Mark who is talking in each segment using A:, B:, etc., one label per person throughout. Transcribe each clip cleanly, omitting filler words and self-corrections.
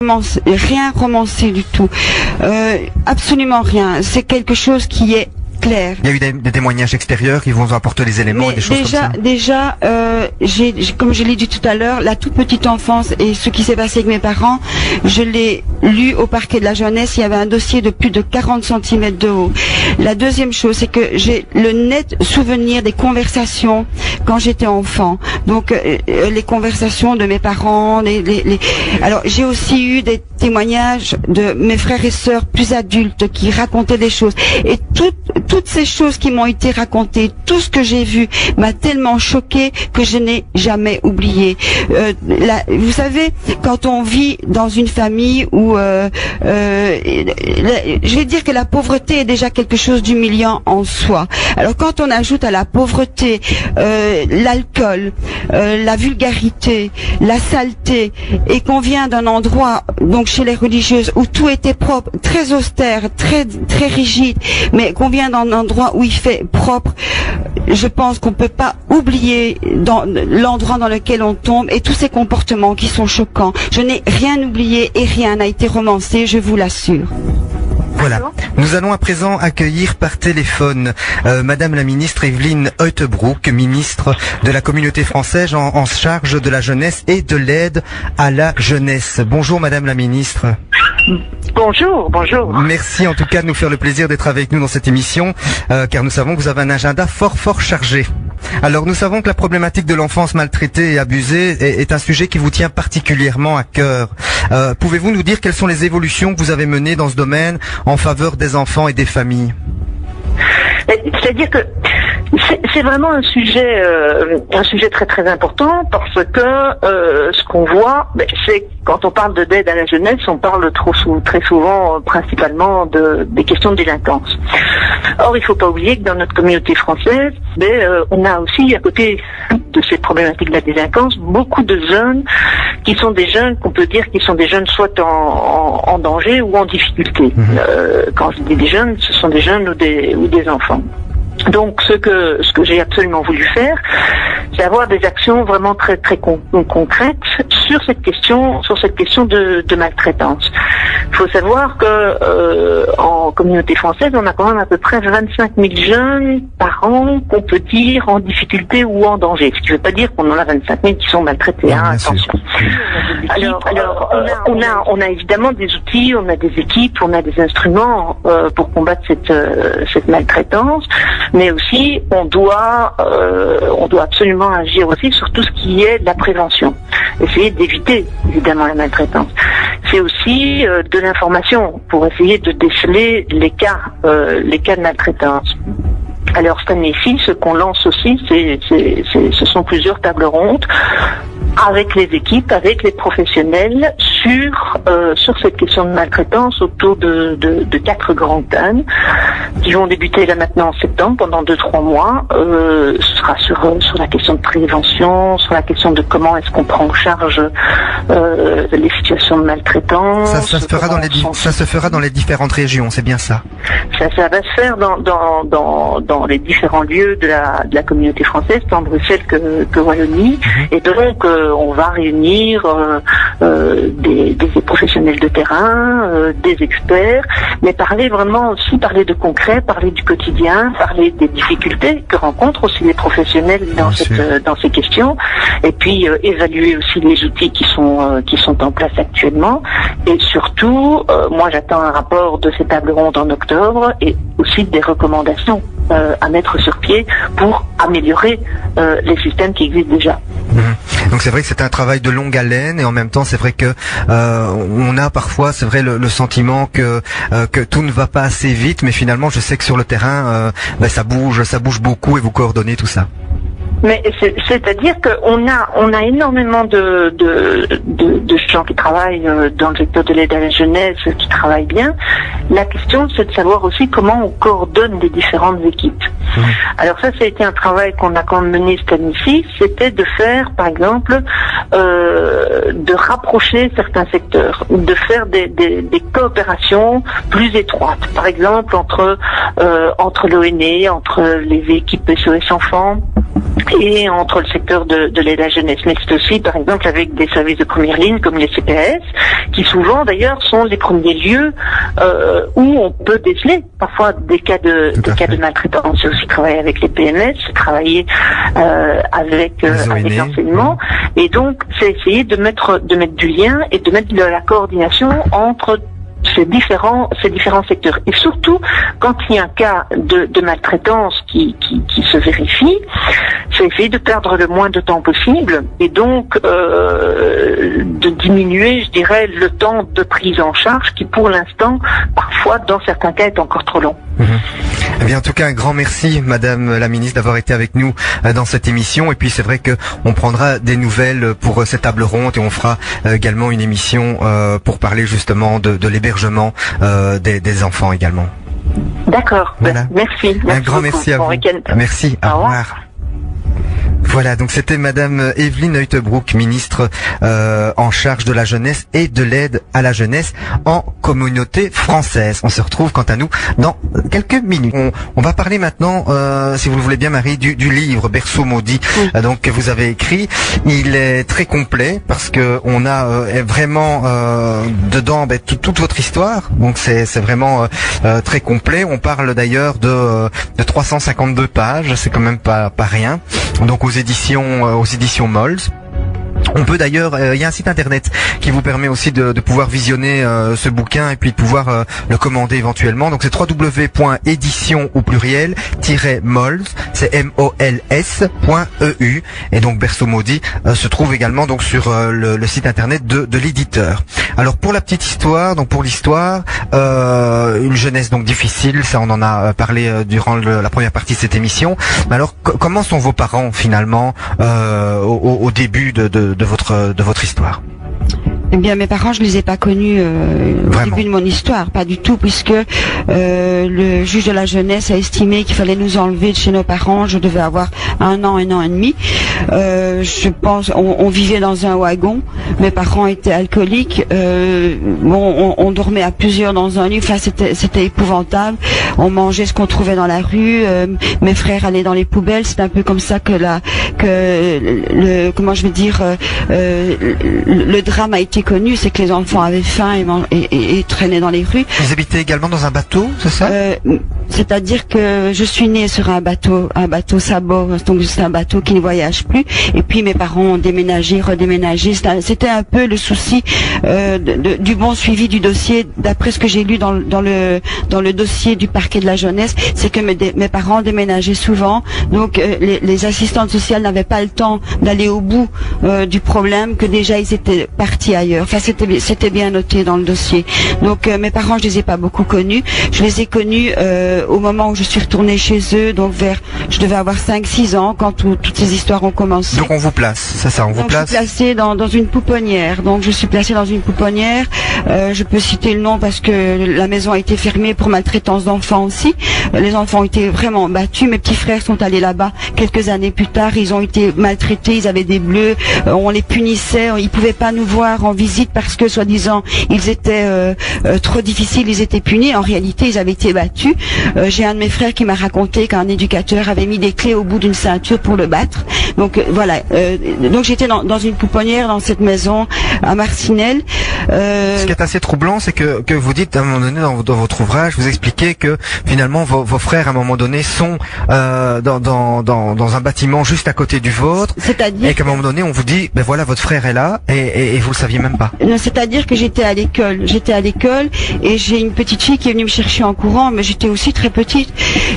A: Rien romancé du tout, absolument rien. C'est quelque chose qui est clair.
B: Il y a eu des témoignages extérieurs qui vont apporter des éléments et des choses comme ça.
A: Déjà, comme je l'ai dit tout à l'heure, la toute petite enfance et ce qui s'est passé avec mes parents, je l'ai lu au parquet de la jeunesse. Il y avait un dossier de plus de 40 cm de haut. La deuxième chose, c'est que j'ai le net souvenir des conversations quand j'étais enfant. Donc, les conversations de mes parents. Alors, j'ai aussi eu des témoignages de mes frères et sœurs plus adultes qui racontaient des choses. Et toutes ces choses qui m'ont été racontées, tout ce que j'ai vu m'a tellement choquée que je n'ai jamais oublié. Vous savez, quand on vit dans une famille où, je vais dire que la pauvreté est déjà quelque chose d'humiliant en soi. Alors quand on ajoute à la pauvreté l'alcool, la vulgarité, la saleté, et qu'on vient d'un endroit, donc chez les religieuses, où tout était propre, très austère, très rigide, mais qu'on vient d'un endroit où il fait propre, je pense qu'on peut pas oublier l'endroit dans lequel on tombe et tous ces comportements qui sont choquants. Je n'ai rien oublié et rien n'a été romancé, je vous l'assure.
B: Voilà. Nous allons à présent accueillir par téléphone Madame la ministre Evelyne Heutebroek, ministre de la Communauté française en charge de la jeunesse et de l'aide à la jeunesse. Bonjour Madame la ministre.
C: Bonjour.
B: Merci en tout cas de nous faire le plaisir d'être avec nous dans cette émission, car nous savons que vous avez un agenda fort chargé. Alors nous savons que la problématique de l'enfance maltraitée et abusée est un sujet qui vous tient particulièrement à cœur. Pouvez-vous nous dire quelles sont les évolutions que vous avez menées dans ce domaine en faveur des enfants et des familles?
C: C'est-à-dire que c'est vraiment un sujet très important parce que ce qu'on voit, c'est quand on parle d'aide à la jeunesse, on parle très souvent principalement des questions de délinquance. Or, il ne faut pas oublier que dans notre communauté française, on a aussi, à côté de ces problématiques de la délinquance, beaucoup de jeunes qui sont des jeunes qu'on peut dire qui sont des jeunes soit en danger ou en difficulté. Quand je dis des jeunes, ce sont des jeunes ou des enfants. Donc, ce que j'ai absolument voulu faire, c'est avoir des actions vraiment très concrètes sur cette question de maltraitance. Il faut savoir que en communauté française, on a quand même à peu près 25 000 jeunes par an qu'on peut dire en difficulté ou en danger. Ce qui ne veut pas dire qu'on en a 25 000 qui sont maltraités.
B: Non,
C: attention. Alors, on a évidemment des outils, on a des équipes, on a des instruments pour combattre cette maltraitance. Mais aussi, on doit absolument agir aussi sur tout ce qui est de la prévention. Essayer d'éviter, évidemment, la maltraitance. C'est aussi de l'information pour essayer de déceler les cas de maltraitance. Alors, cette année-ci, ce qu'on lance aussi, ce sont plusieurs tables rondes avec les équipes, avec les professionnels sur cette question de maltraitance autour de 4 grands thèmes qui vont débuter là maintenant en septembre pendant 2-3 mois. Ce sera sur la question de prévention, sur la question de comment est-ce qu'on prend en charge les situations de maltraitance.
B: Ça se fera dans les différentes régions, c'est bien ça?
C: Ça va se faire dans les différents lieux de la communauté française, tant Bruxelles que Wallonie. Et donc, on va réunir des professionnels de terrain, des experts, mais parler de concret, parler du quotidien, parler des difficultés que rencontrent aussi les professionnels dans ces questions, et puis évaluer aussi les outils qui sont en place actuellement. Et surtout, moi j'attends un rapport de ces tables rondes en octobre et aussi des recommandations à mettre sur pied pour améliorer les systèmes qui existent déjà.
B: Donc c'est vrai que c'est un travail de longue haleine et en même temps c'est vrai que on a parfois, c'est vrai, le sentiment que tout ne va pas assez vite, mais finalement je sais que sur le terrain ça bouge beaucoup et vous coordonnez tout ça.
C: Mais c'est-à-dire qu'on a énormément de gens qui travaillent dans le secteur de l'aide à la jeunesse, qui travaillent bien. La question, c'est de savoir aussi comment on coordonne les différentes équipes. Alors ça a été un travail qu'on a quand même mené cette année-ci, c'était de faire, par exemple, de rapprocher certains secteurs, de faire des coopérations plus étroites. Par exemple, entre l'ONE, entre les équipes SOS Enfants, et entre le secteur de l'aide à la jeunesse. Mais c'est aussi, par exemple, avec des services de première ligne comme les CPS, qui souvent, d'ailleurs, sont les premiers lieux où on peut déceler parfois des cas de maltraitance. C'est aussi travailler avec les PMS, c'est travailler avec l'enseignement, et donc c'est essayer de mettre du lien et de mettre de la coordination entre ces différents secteurs. Et surtout, quand il y a un cas de maltraitance qui se vérifie, c'est essayer de perdre le moins de temps possible et donc de diminuer, je dirais, le temps de prise en charge qui, pour l'instant, parfois, dans certains cas, est encore trop long.
B: Eh bien, en tout cas, un grand merci, Madame la Ministre, d'avoir été avec nous dans cette émission. Et puis, c'est vrai que on prendra des nouvelles pour cette table ronde et on fera également une émission pour parler justement de l'hébergement des enfants également.
C: D'accord.
B: Voilà.
C: Merci.
B: Un grand merci à vous. Merci. Au revoir. Voilà, donc c'était Madame Evelyne Heutebroek, ministre en charge de la jeunesse et de l'aide à la jeunesse en communauté française. On se retrouve quant à nous dans quelques minutes. On va parler maintenant, si vous le voulez bien Marie, du livre Berceau maudit, donc que vous avez écrit. Il est très complet parce que on a vraiment dedans toute votre histoire. Donc c'est vraiment très complet. On parle d'ailleurs de 352 pages. C'est quand même pas rien. Donc aux éditions Mols. On peut d'ailleurs, il y a un site internet qui vous permet aussi de pouvoir visionner ce bouquin et puis de pouvoir le commander éventuellement. Donc c'est www.édition au pluriel -mols, c'est mols.eu. Et donc Berceau maudit se trouve également donc sur le site internet de l'éditeur. Alors pour la petite histoire, donc pour l'histoire, une jeunesse donc difficile, ça on en a parlé durant la première partie de cette émission. Mais alors comment sont vos parents finalement au début de votre histoire?
A: Eh bien, mes parents, je les ai pas connus au début de mon histoire, pas du tout, puisque le juge de la jeunesse a estimé qu'il fallait nous enlever de chez nos parents. Je devais avoir 1 an et demi. Je pense, on vivait dans un wagon. Mes parents étaient alcooliques. On dormait à plusieurs dans un lit. Enfin, c'était épouvantable. On mangeait ce qu'on trouvait dans la rue. Mes frères allaient dans les poubelles. C'est un peu comme ça que le drame a été connu, c'est que les enfants avaient faim et traînaient dans les rues.
B: Vous habitez également dans un bateau, c'est ça?
A: C'est-à-dire que je suis née sur un bateau sabot, donc c'est un bateau qui ne voyage plus. Et puis mes parents ont déménagé, redéménagé. C'était un peu le souci du bon suivi du dossier. D'après ce que j'ai lu dans le dossier du parquet de la jeunesse, c'est que mes parents déménageaient souvent. Donc les assistantes sociales n'avaient pas le temps d'aller au bout du problème, que déjà ils étaient partis ailleurs. Enfin, c'était bien noté dans le dossier. Donc mes parents, je les ai pas beaucoup connus. Je les ai connus au moment où je suis retournée chez eux, donc je devais avoir 5-6 ans quand toutes ces histoires ont commencé.
B: Donc on vous place, c'est ça, on vous place.
A: Je suis placée dans une pouponnière. Donc je suis placée dans une pouponnière. Je peux citer le nom parce que la maison a été fermée pour maltraitance d'enfants aussi. Les enfants ont été vraiment battus. Mes petits frères sont allés là-bas quelques années plus tard. Ils ont été maltraités. Ils avaient des bleus. On les punissait. Ils pouvaient pas nous voir en visite parce que soi-disant ils étaient trop difficiles. Ils étaient punis. En réalité, ils avaient été battus. J'ai un de mes frères qui m'a raconté qu'un éducateur avait mis des clés au bout d'une ceinture pour le battre. Donc voilà. Donc j'étais dans une pouponnière dans cette maison à Marcinelle.
B: Ce qui est assez troublant, c'est que vous dites à un moment donné dans votre ouvrage, vous expliquez que finalement vos frères à un moment donné sont dans un bâtiment juste à côté du vôtre.
A: C'est-à-dire
B: et qu'à un moment donné on vous dit ben voilà votre frère est là et vous le saviez même pas.
A: Non, c'est-à-dire que j'étais à l'école et j'ai une petite fille qui est venue me chercher en courant, mais j'étais aussi très petite.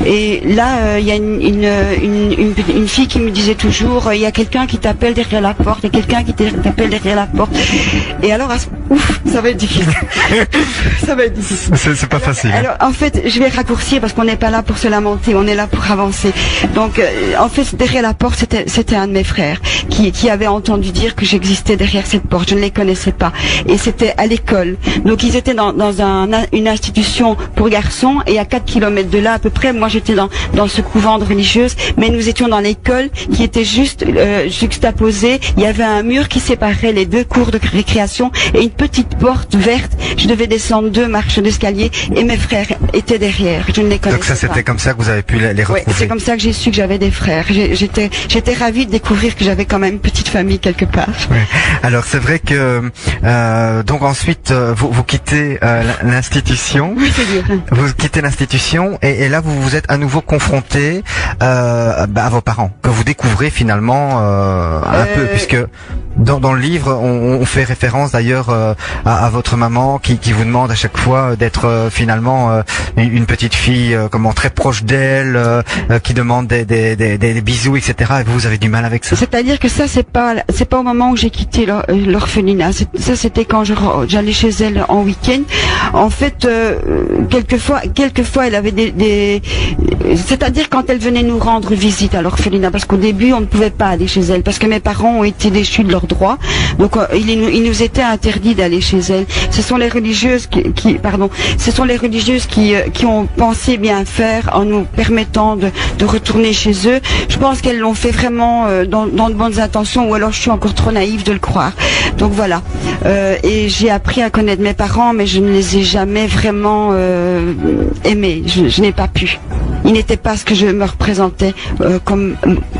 A: Et là, il y a une fille qui me disait toujours, il y a quelqu'un qui t'appelle derrière la porte, il y a quelqu'un qui t'appelle derrière la porte. Et alors, ça va être difficile. Ça va être difficile.
B: C'est pas facile.
A: Alors, en fait, je vais raccourcir parce qu'on n'est pas là pour se lamenter, on est là pour avancer. Donc, en fait, derrière la porte, c'était un de mes frères qui avait entendu dire que j'existais derrière cette porte. Je ne les connaissais pas. Et c'était à l'école. Donc, ils étaient dans une institution pour garçons et à 4 km kilomètres de là à peu près. Moi j'étais dans ce couvent de religieuses, mais nous étions dans l'école qui était juste juxtaposée. Il y avait un mur qui séparait les deux cours de récréation et une petite porte verte. Je devais descendre 2 marches d'escalier et mes frères étaient derrière. Je ne les connaissais pas.
B: Donc ça c'était comme ça que vous avez pu les retrouver.
A: Oui, c'est comme ça que j'ai su que j'avais des frères. J'étais ravie de découvrir que j'avais quand même une petite famille quelque part.
B: Oui. Alors c'est vrai que donc ensuite vous quittez l'institution.
A: Oui, c'est dur.
B: Vous quittez l'institution et là vous vous êtes à nouveau confronté à vos parents que vous découvrez finalement un peu, puisque dans le livre on fait référence d'ailleurs à votre maman qui vous demande à chaque fois d'être finalement une petite fille comment très proche d'elle, qui demande des bisous, etc. Et vous avez du mal avec ça.
A: C'est-à-dire que ça c'est pas au moment où j'ai quitté l'orphelinat. Ça c'était quand j'allais chez elle en week-end. En fait, quelquefois elle avait c'est-à-dire quand elle venait nous rendre visite à l'orphelinat, parce qu'au début on ne pouvait pas aller chez elle parce que mes parents ont été déchus de leurs droits. Donc il nous était interdit d'aller chez elle. Ce sont les religieuses qui ont pensé bien faire en nous permettant de retourner chez eux. Je pense qu'elles l'ont fait vraiment dans de bonnes intentions, ou alors je suis encore trop naïve de le croire. Donc voilà. Et j'ai appris à connaître mes parents, mais je ne les ai jamais vraiment aimés. Je n'ai pas pu. Ils n'étaient pas ce que je me représentais, comme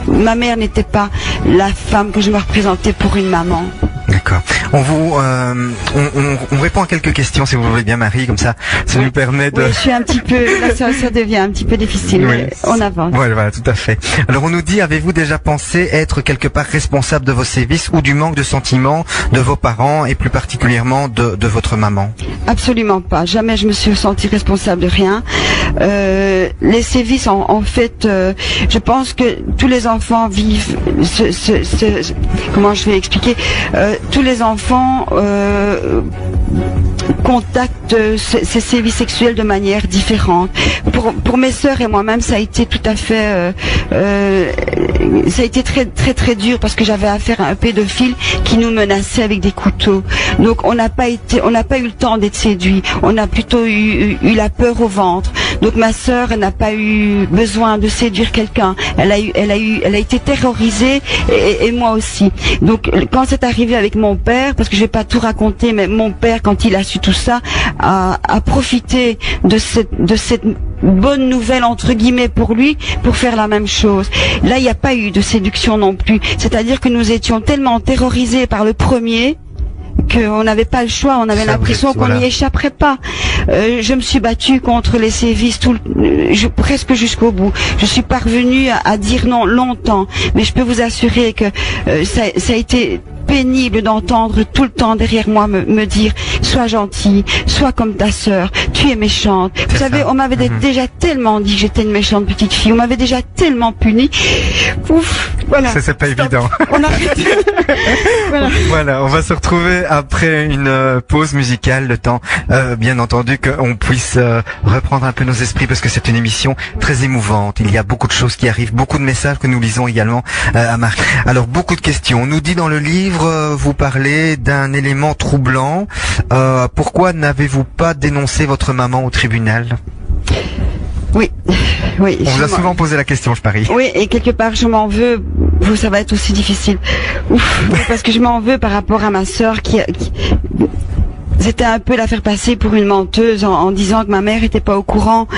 A: ma mère n'était pas la femme que je me représentais pour une maman.
B: D'accord. On répond à quelques questions si vous voulez bien, Marie, comme ça nous permet de...
A: Oui, je suis un petit peu, là ça devient un petit peu difficile, oui. Mais on avance.
B: Voilà, tout à fait. Alors on nous dit, avez-vous déjà pensé être quelque part responsable de vos sévices ou du manque de sentiments de vos parents et plus particulièrement de votre maman?
A: Absolument pas. Jamais je me suis sentie responsable de rien. Les sévices, en fait, je pense que tous les enfants vivent comment je vais expliquer, tous les enfants contactent ces sévices sexuels de manière différente. Pour mes sœurs et moi-même, ça a été tout à fait, ça a été très très très dur parce que j'avais affaire à un pédophile qui nous menaçait avec des couteaux. Donc on n'a pas eu le temps d'être séduit. On a plutôt eu la peur au ventre. Donc ma sœur n'a pas eu besoin de séduire quelqu'un. Elle a été terrorisée et moi aussi. Donc quand c'est arrivé avec mon père, parce que je vais pas tout raconter, mais mon père, quand il a su tout ça, a profité de cette bonne nouvelle entre guillemets pour lui, pour faire la même chose. Là, il n'y a pas eu de séduction non plus. C'est-à-dire que nous étions tellement terrorisés par le premier qu'on n'avait pas le choix, on avait l'impression qu'on n'y échapperait pas. Je me suis battue contre les sévices presque jusqu'au bout. Je suis parvenue à dire non longtemps, mais je peux vous assurer que ça a été pénible d'entendre tout le temps derrière moi me dire sois gentille, sois comme ta sœur, tu es méchante. Vous savez, on m'avait déjà tellement dit que j'étais une méchante petite fille, on m'avait déjà tellement punie. Ouf, voilà.
B: Ça, c'est pas évident.
A: On arrête.
B: Voilà, on va se retrouver après une pause musicale, le temps bien entendu qu'on puisse reprendre un peu nos esprits, parce que c'est une émission très émouvante. Il y a beaucoup de choses qui arrivent, beaucoup de messages que nous lisons également à Marie. Alors beaucoup de questions. On nous dit dans le livre, vous parlez d'un élément troublant. Pourquoi n'avez-vous pas dénoncé votre maman au tribunal?
A: Oui. On
B: vous a souvent posé la question, je parie.
A: Oui, et quelque part, je m'en veux. Ça va être aussi difficile. Parce que je m'en veux par rapport à ma sœur qui c'était un peu la faire passer pour une menteuse en disant que ma mère était pas au courant.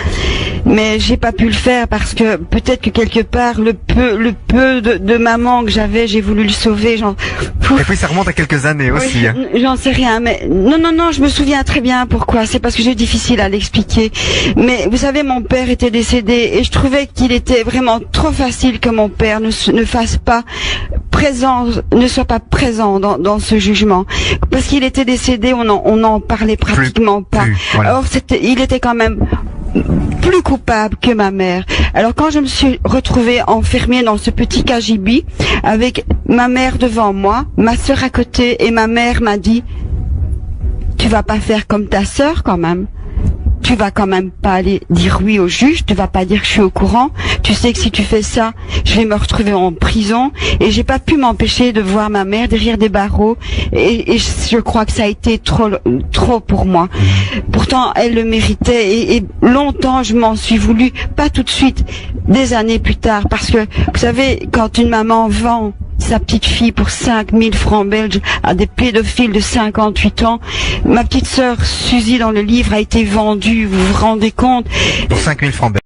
A: Mais j'ai pas pu le faire parce que peut-être que quelque part le peu de maman que j'avais, j'ai voulu le sauver.
B: Et puis ça remonte à quelques années aussi.
A: Oui, j'en sais rien, mais non, je me souviens très bien pourquoi. C'est parce que c'est difficile à l'expliquer. Mais vous savez, mon père était décédé et je trouvais qu'il était vraiment trop facile que mon père ne fasse pas présent, ne soit pas présent dans ce jugement. Parce qu'il était décédé, on n'en parlait pratiquement pas. Voilà. Or, il était quand même plus coupable que ma mère. Alors quand je me suis retrouvée enfermée dans ce petit cagibi avec ma mère devant moi, ma sœur à côté, et ma mère m'a dit tu vas pas faire comme ta sœur quand même. tu vas quand même pas aller dire oui au juge, tu vas pas dire que je suis au courant, tu sais que si tu fais ça, je vais me retrouver en prison, et j'ai pas pu m'empêcher de voir ma mère derrière des barreaux, et je crois que ça a été trop pour moi. Pourtant, elle le méritait, et longtemps je m'en suis voulu, pas tout de suite, des années plus tard, parce que, vous savez, quand une maman vend sa petite fille pour 5000 francs belges à des pédophiles de 58 ans. Ma petite sœur Suzy dans le livre a été vendue, vous vous rendez compte?
B: Pour 5000 francs belges.